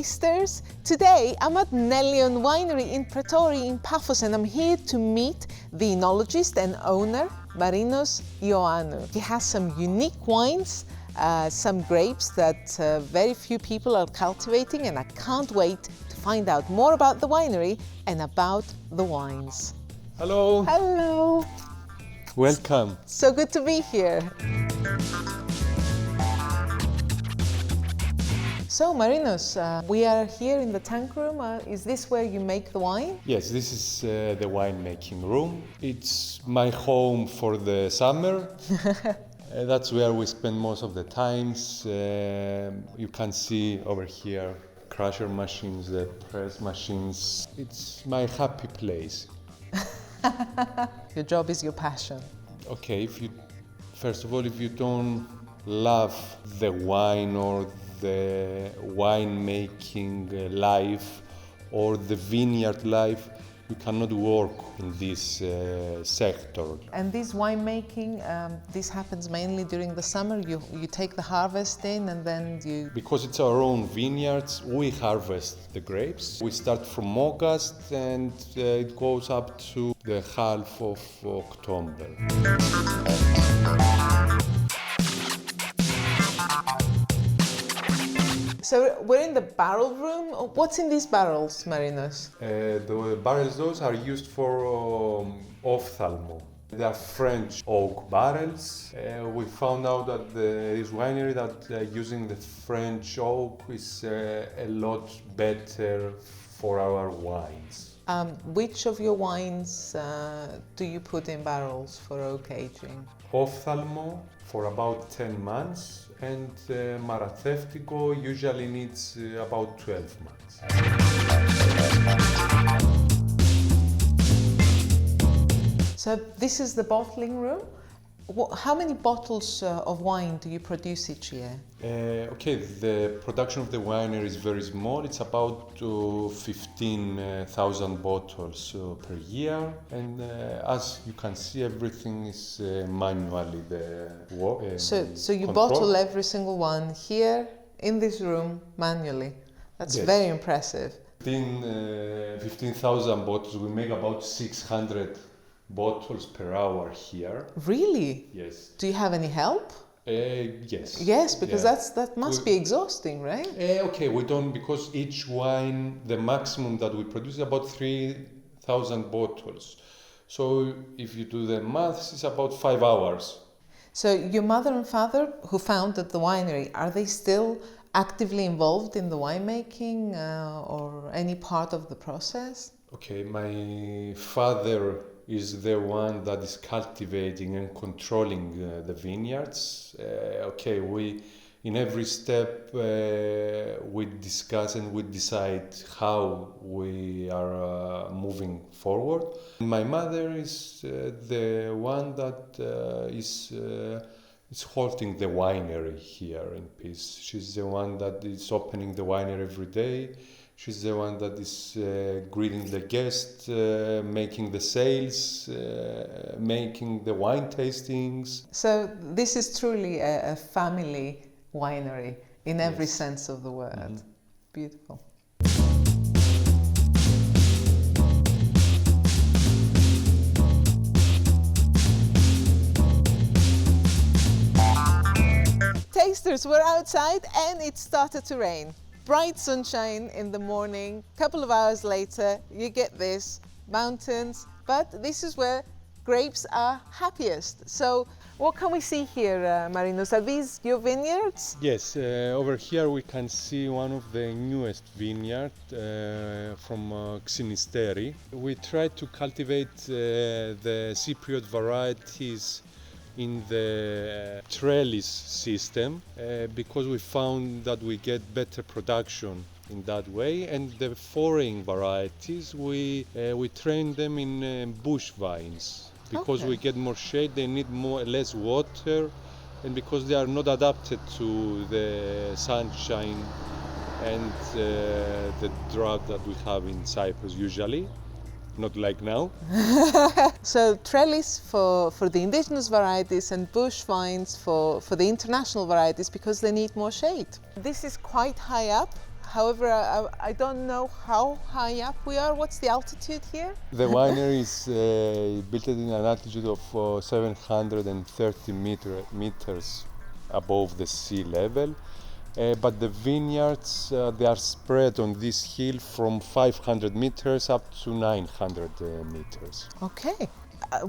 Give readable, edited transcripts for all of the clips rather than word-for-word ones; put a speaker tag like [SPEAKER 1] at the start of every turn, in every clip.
[SPEAKER 1] tasters. Today I'm at Nelion Winery in Pretoria in Paphos, and I'm here to meet the enologist and owner Marinos Ioannou. He has some unique wines, some grapes that very few people are cultivating, and I can't wait to find out more about the winery and about the wines.
[SPEAKER 2] Hello.
[SPEAKER 1] Hello.
[SPEAKER 2] Welcome.
[SPEAKER 1] So good to be here. So Marinos, we are here in the tank room. Is this where you make the wine?
[SPEAKER 2] Yes, this is the winemaking room. It's my home for the summer. That's where we spend most of the times. You can see over here crusher machines, the press machines. It's my happy place.
[SPEAKER 1] Your job is your passion.
[SPEAKER 2] Okay, first of all, if you don't love the wine or the winemaking life or the vineyard life, you cannot work in this sector.
[SPEAKER 1] And this winemaking, this happens mainly during the summer? You take the harvest in and then you...
[SPEAKER 2] Because it's our own vineyards, we harvest the grapes. We start from August and it goes up to the half of October.
[SPEAKER 1] So we're in the barrel room. What's in these barrels, Marinos?
[SPEAKER 2] The barrels, those are used for ophthalmo. They are French oak barrels. We found out that there is winery that using the French oak is a lot better for our wines.
[SPEAKER 1] Which of your wines do you put in barrels for oak aging?
[SPEAKER 2] Ophthalmo for about 10 months, and Maratheftiko usually needs about 12 months.
[SPEAKER 1] So this is the bottling room. How many bottles of wine do you produce each year?
[SPEAKER 2] Okay, the production of the winery is very small. It's about 15,000 bottles per year, and as you can see, everything is manually
[SPEAKER 1] So you
[SPEAKER 2] controlled.
[SPEAKER 1] bottle every single one here in this room manually. That's
[SPEAKER 2] Yes.
[SPEAKER 1] very impressive.
[SPEAKER 2] 15,000 bottles. We make about 600 bottles per hour here.
[SPEAKER 1] Really?
[SPEAKER 2] Yes.
[SPEAKER 1] Do you have any help?
[SPEAKER 2] Yes.
[SPEAKER 1] Yes, because
[SPEAKER 2] Yeah.
[SPEAKER 1] that must be exhausting, right?
[SPEAKER 2] Okay, we don't, because each wine, the maximum that we produce is about 3,000 bottles. So if you do the maths, it's about 5 hours.
[SPEAKER 1] So your mother and father, who founded the winery, are they still actively involved in the winemaking or any part of the process?
[SPEAKER 2] Okay, my father is the one that is cultivating and controlling the vineyards. Okay, in every step we discuss and we decide how we are moving forward. My mother is the one that is holding the winery here in peace. She's the one that is opening the winery every day. She's the one that is greeting the guests, making the sales, making the wine tastings.
[SPEAKER 1] So this is truly a family winery in every
[SPEAKER 2] Yes.
[SPEAKER 1] sense of the word.
[SPEAKER 2] Mm-hmm.
[SPEAKER 1] Beautiful. Tasters, we're outside and it started to rain. Bright sunshine in the morning, couple of hours later, you get this, mountains, but this is where grapes are happiest. So what can we see here, Marinos? Are these your vineyards?
[SPEAKER 2] Yes, over here we can see one of the newest vineyards from Xynisteri. We try to cultivate the Cypriot varieties in the trellis system because we found that we get better production in that way, and the foreign varieties we train them in bush vines because we get more shade, they need less water, and because they are not adapted to the sunshine and the drought that we have in Cyprus usually. Not like now.
[SPEAKER 1] So trellis for the indigenous varieties and bush vines for the international varieties because they need more shade. This is quite high up. However, I don't know how high up we are. What's the altitude here?
[SPEAKER 2] The winery is built at an altitude of 730 meters above the sea level. But the vineyards, they are spread on this hill from 500 meters up to 900 meters.
[SPEAKER 1] Okay.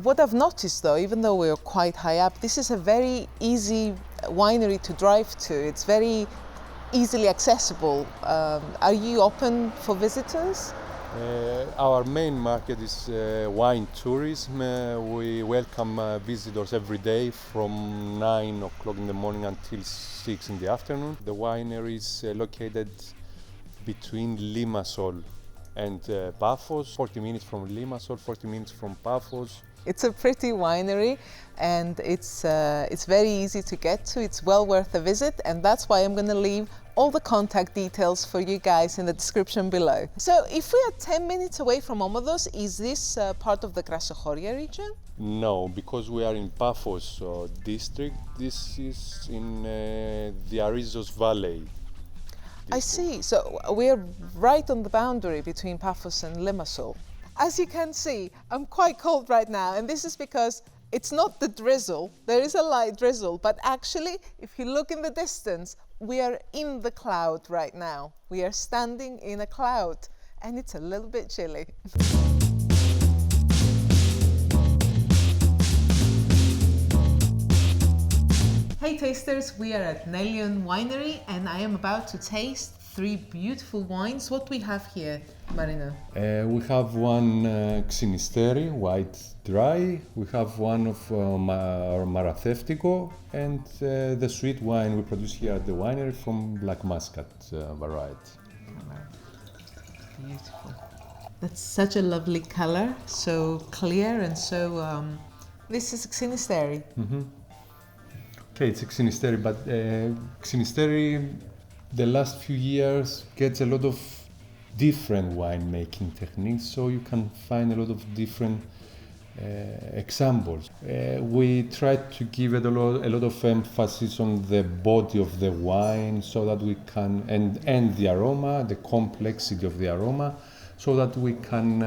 [SPEAKER 1] What I've noticed though, even though we're quite high up, this is a very easy winery to drive to. It's very easily accessible. Are you open for visitors?
[SPEAKER 2] Our main market is wine tourism. We welcome visitors every day from 9 o'clock in the morning until 6 in the afternoon. The winery is located between Limassol and Paphos, 40 minutes from Limassol, 40 minutes from Paphos.
[SPEAKER 1] It's a pretty winery and it's very easy to get to. It's well worth a visit, and that's why I'm going to leave all the contact details for you guys in the description below. So if we are 10 minutes away from Omodos, is this part of the Krassochoria region?
[SPEAKER 2] No, because we are in Paphos district. This is in Diarizos Valley.
[SPEAKER 1] I see. So we're right on the boundary between Paphos and Limassol. As you can see, I'm quite cold right now, and this is because it's not the drizzle. There is a light drizzle, but actually, if you look in the distance, we are in the cloud right now. We are standing in a cloud, and it's a little bit chilly. Hey tasters, we are at Nelion Winery, and I am about to taste 3 beautiful wines. What we have here, Marino?
[SPEAKER 2] We have one Xynisteri, white dry. We have one of our Maratheftiko, and the sweet wine we produce here at the winery from Black Muscat variety.
[SPEAKER 1] Beautiful. That's such a lovely color, so clear and so... this is Xynisteri.
[SPEAKER 2] Mm-hmm. Okay, it's Xynisteri, but Xynisteri the last few years gets a lot of different winemaking techniques, so you can find a lot of different examples. We try to give it a lot of emphasis on the body of the wine, so that we can, and the aroma, the complexity of the aroma, so that we can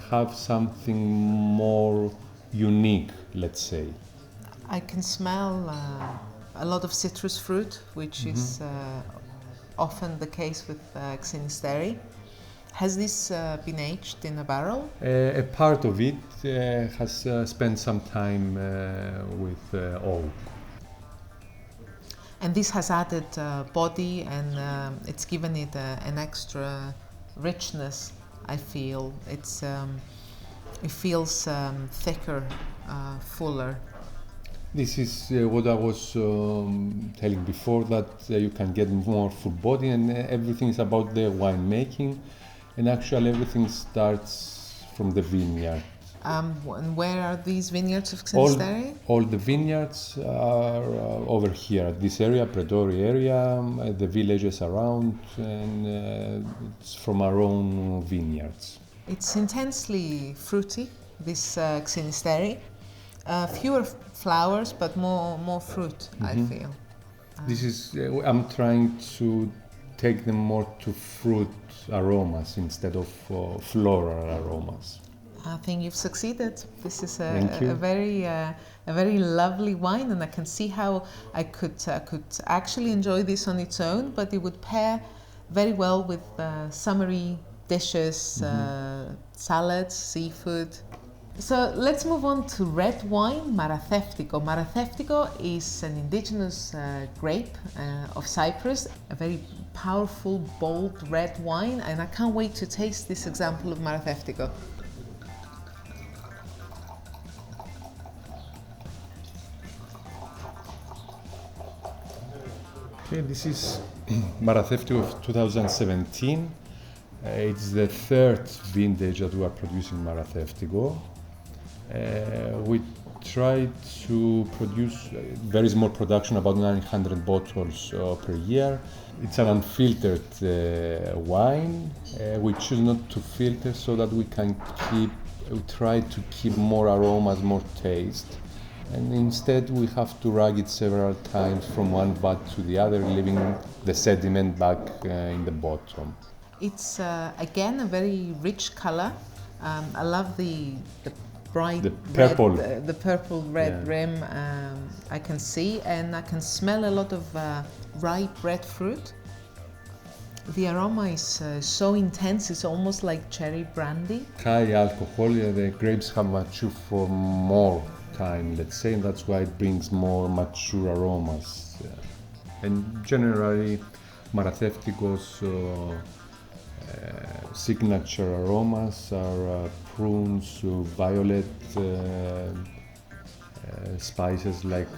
[SPEAKER 2] have something more unique, let's say.
[SPEAKER 1] I can smell a lot of citrus fruit, which is often the case with Xynisteri. Has this been aged in a barrel?
[SPEAKER 2] A part of it has spent some time with oak.
[SPEAKER 1] And this has added body, and it's given it an extra richness, I feel. It feels thicker, fuller.
[SPEAKER 2] This is what I was telling before, that you can get more full body, and everything is about the winemaking, and actually everything starts from the vineyard.
[SPEAKER 1] And where are these vineyards of Xynisteri?
[SPEAKER 2] All the vineyards are over here, this area, Pretoria area, the villages around, and it's from our own vineyards.
[SPEAKER 1] It's intensely fruity, this Xynisteri. Fewer flowers, but more fruit, I feel.
[SPEAKER 2] This is, I'm trying to take them more to fruit aromas instead of floral aromas.
[SPEAKER 1] I think you've succeeded. This is a very lovely wine, and I can see how I could actually enjoy this on its own, but it would pair very well with summery dishes, salads, seafood. So let's move on to red wine, Maratheftiko. Maratheftiko is an indigenous grape of Cyprus, a very powerful, bold red wine, and I can't wait to taste this example of Maratheftiko.
[SPEAKER 2] Okay, this is Maratheftiko of 2017. It's the 3rd vintage that we are producing Maratheftiko. We try to produce very small production, about 900 bottles per year. It's an unfiltered wine. We choose not to filter so that we try to keep more aromas, more taste. and instead we have to rag it several times from one vat to the other, leaving the sediment back in the bottom.
[SPEAKER 1] It's again a very rich color. I love the bright
[SPEAKER 2] purple,
[SPEAKER 1] red, the purple red rim. I can see, and I can smell a lot of ripe red fruit. The aroma is so intense, it's almost like cherry brandy.
[SPEAKER 2] High alcohol, the grapes have matured for more time, let's say, and that's why it brings more mature aromas. And generally, Maratheftiko's signature aromas are prunes, violet, spices like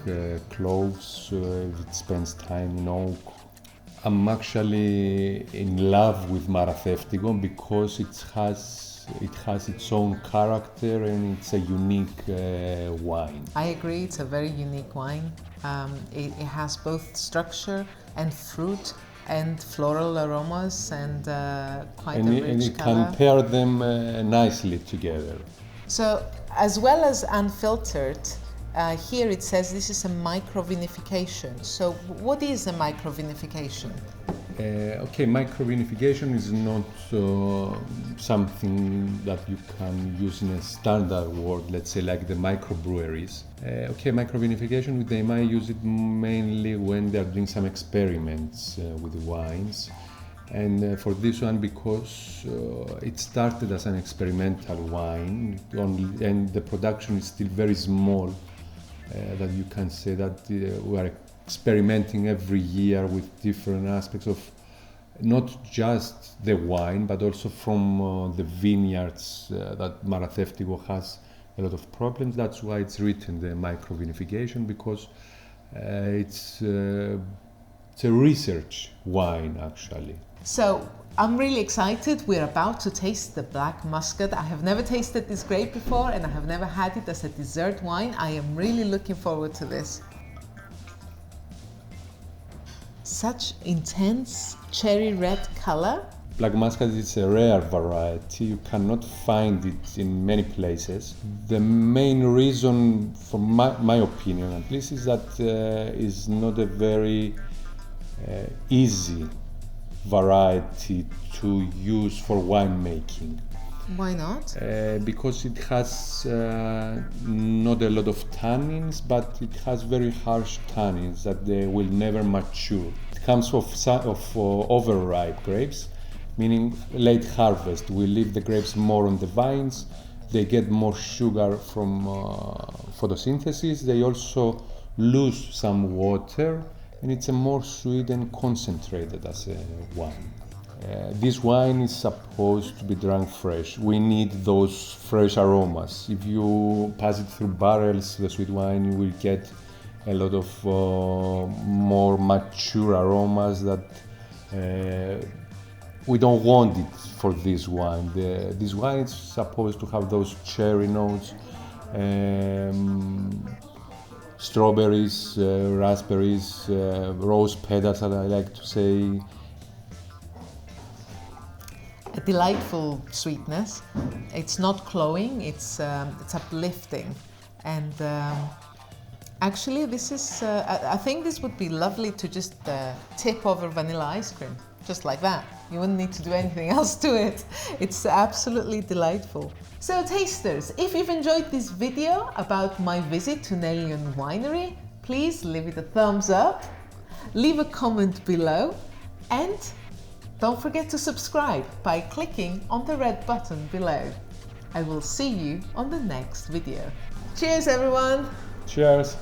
[SPEAKER 2] cloves, it spends time in oak. I'm actually in love with Maratheftiko because it has its own character and it's a unique wine.
[SPEAKER 1] I agree, it's a very unique wine. It has both structure and fruit and floral aromas and quite a rich color.
[SPEAKER 2] And you can pair them nicely together.
[SPEAKER 1] So, as well as unfiltered, here it says this is a microvinification. So what is a microvinification?
[SPEAKER 2] Okay, microvinification is not something that you can use in a standard word, let's say like the microbreweries. Okay, microvinification, they might use it mainly when they're doing some experiments with wines. And for this one, because it started as an experimental wine and the production is still very small, that you can say that we are experimenting every year with different aspects of not just the wine, but also from the vineyards that Maratheftiko has a lot of problems. That's why it's written the microvinification, because it's a research wine actually.
[SPEAKER 1] So I'm really excited. We're about to taste the Black Muscat. I have never tasted this grape before and I have never had it as a dessert wine. I am really looking forward to this. Such intense cherry red color.
[SPEAKER 2] Black Muscat is a rare variety. You cannot find it in many places. The main reason, from my opinion at least, is that it's not a very easy variety to use for winemaking.
[SPEAKER 1] Why not?
[SPEAKER 2] Because it has not a lot of tannins, but it has very harsh tannins that they will never mature. It comes of overripe grapes, meaning late harvest. We leave the grapes more on the vines, they get more sugar from photosynthesis, they also lose some water, and it's a more sweet and concentrated as a wine. This wine is supposed to be drunk fresh. We need those fresh aromas. If you pass it through barrels, the sweet wine, you will get a lot of more mature aromas that we don't want it for this wine. This wine is supposed to have those cherry notes, strawberries, raspberries, rose petals, that I like to say.
[SPEAKER 1] A delightful sweetness. It's not cloying, it's uplifting. And actually this is, I think this would be lovely to just tip over vanilla ice cream, just like that. You wouldn't need to do anything else to it. It's absolutely delightful. So tasters, if you've enjoyed this video about my visit to Nelion Winery, please leave it a thumbs up, leave a comment below, and don't forget to subscribe by clicking on the red button below. I will see you on the next video. Cheers everyone!
[SPEAKER 2] Cheers!